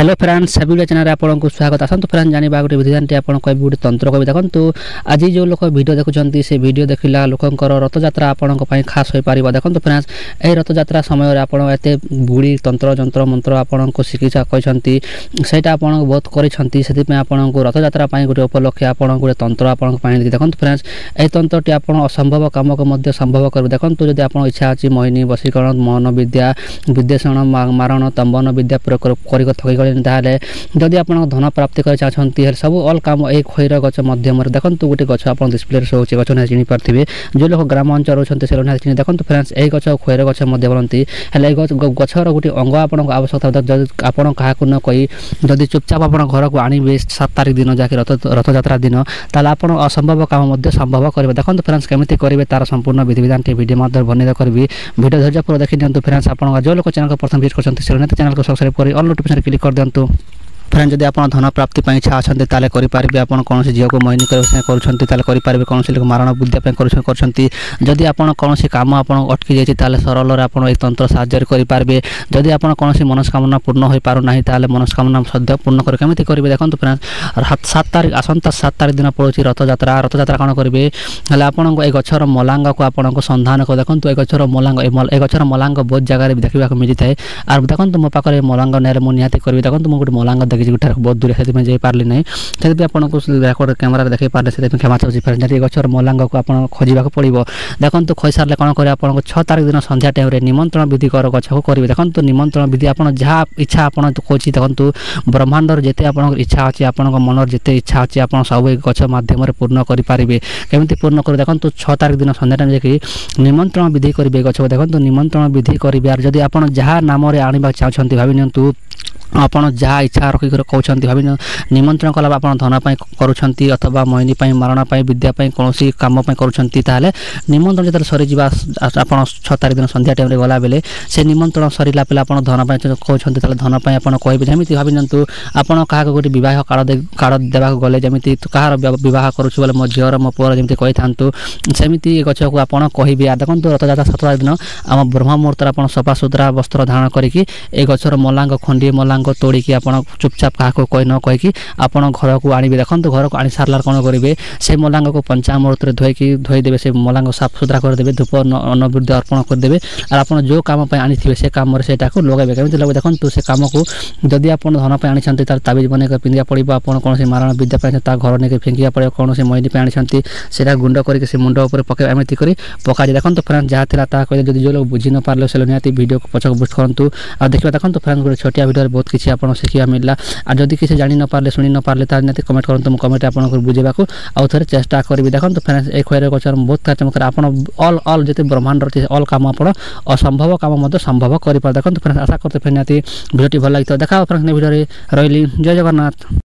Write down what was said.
Hello friends सभी channel आपको स्वागत आसतु फ्रेंड्स जाना गोटे विधानटी आप गोटे तंत्र कवि देखो आज जो लोक वीडियो देखुं से वीडियो देखला लोकंर रथजात्रा आपण खास हो पार देखो फ्रेंड्स यह रथजात्रा समय आपत बुढ़ी तंत्र जंत्र मंत्र आपको शिक्षा कहते सहीटा आप बहुत कर आपको रथजात्रा गोटे उपलक्षे आप गोटे तंत्र आपको देखो फ्रेंड्स यह तंत्रटी आप असंभव कम को संभव कर देखो जब आप इच्छा अच्छी मोहिनी वशीकरण मोहन विद्या विद्वेषण मारण तंबन विद्या प्रयोग थकी ताले जदि आप धन प्राप्ति कर चाहते सब अल कम एक खैर गच मध्यम देखो गोटे गच आप डिस्प्ले शो होची गच चिनी पारे जो लोग ग्राम अंचल रोचे से देखो फ्रेंड्स यही गच खैर गच बोलती गचर गोटे अंग आपको आवश्यकता आपड़ क्या न कही जदि चुपचाप आप घर को आने 7 तारिख दिन जहाँकि रथजात्रा दिन ताल आप असंभव काम संभव करेंगे देखो फ्रेंड्स केमी करेंगे तार संपूर्ण विधि विधान वीडियो मध्य बर्णित करी वीडियो धैर्य पूरा देखी दिखाँ फ्रेंड्स आप जो लोग चैनल को प्रथम विजिट कर चैनल को सब्सक्राइब कर ऑल नोटिफिकेशन क्लिक कर दिंतु फ्रेंड्स जब आप धन प्राप्ति इच्छा अच्छा ताले करेंगे आप कौन झील को मोहिनी करेंगे कौन लोग मारण विद्या जदि आप कौन काम आप अटकी जाए सरल आप एक तंत्र साहाय्य करेंगे जदि आप कौन मनस्कामना पूर्ण हो पारना मनस्कामना सद्य पूर्ण करके करेंगे देखो फ्रेंड्स 7 तारिख आसंता 7 तारिख दिन पड़ोसी रथजात्रा कौन करेंगे आप गचर मलांग को आपको संधान कर देखो ए गचर मलांग बहुत जगह देखा मिलता है और देखो मो पाखे मलांग ना मुझे करी देखो मुझे गोटे मलांग देखी बहुत दूर से जापारे ना से आपको रेकर्ड कैमेरा देखी पारे से क्षमा चाहूँगी फ्रेंड्स गचर मलांग को आप खोजा पड़ो देखो खोई सारे कौन करेंगे आपको 6 तारिख दिन संध्या टाइम निमंत्रण विधि कर गछ को करेंगे देखो निमंत्रण विधि आप जहाँ इच्छा आप कहे देखो ब्रह्मांडर जिते आप इच्छा अच्छी आप मनर जिते इच्छा अच्छी आप सब गछ मध्यम पूर्ण करेंगे केमी पूर्ण कर देखो 6 तारिख दिन संध्या टाइम जाकि निमंत्रण विधि करेंगे गछ देखो निमंत्रण विधि करेंगे जदि आप जहाँ नाम आने चाहते भाई आप जहाँ इच्छा रखिक कहते भाई निमंत्रण कला आप धन करुँच अथवा मोहिनी मारण विद्यापी कौन कम करुँच निमंत्रण जो सरी आप 6 तारिख दिन संध्या टाइम गला बेले से निमंत्रण सरला पे आप धन कहते धन आप कहे जमी भाई आप क्या गोटे बह कार्ड देवाक गले जमी कहार बह करुँ मो झीर मो पुअर जमी कही था सेमती गच को आप कहे देखो रथजात्रा 7 तारिख दिन आम ब्रह्म मुहूर्त आप सफा सुतरा वस्त्र धारण करके गचर मलांग खंडे मलांग तोड़िकी आप चुपचाप क्या कही न कहीकि आप घर को आने देखो घर को आनी सारा कौन करेंगे से मलांग को पंचामृत धोईदेवे से मलांग साफ सुतरा करदे धूप नैवेद्य अर्पण करदे और आप जो काम आनी से कम से लगे कमी लगे देखो से कम को जदि आप धन आनी ताबीज बन पिंधा पड़ो आप कौन मारण विद्या घर नहीं फेंका पड़ो कौन मोहिनी आनी से गुंड करके मुंड उपर पके एमती कर पका देखो फ्रेंड्स जहाँ था कहते जो जो लोग बुझी न पारे से निहाती वीडियो को पछक बुस्ट करूँ और देखिए देखो फ्रेंड्स गोटे छोटिया वीडियो बहुत किसी आपको शिखा मिलला और जदि किसी जानी न पारे शुणी न पारे निहाती कमेंट करूँ कमेंट आपको बुझेगा आउ थे चेष्टा करी देखो फ्रेंड्स एक खैर गचर बहुत चमत्कार आप अल जिते ब्रह्मांड अच्छे अल कम आप असंभव कम संभव कर देखो फ्रेंड्स आशा करते फिर निहाती भिडियो भल लगी देखा फ्रेंड्स भिडियो रही जय जगन्नाथ।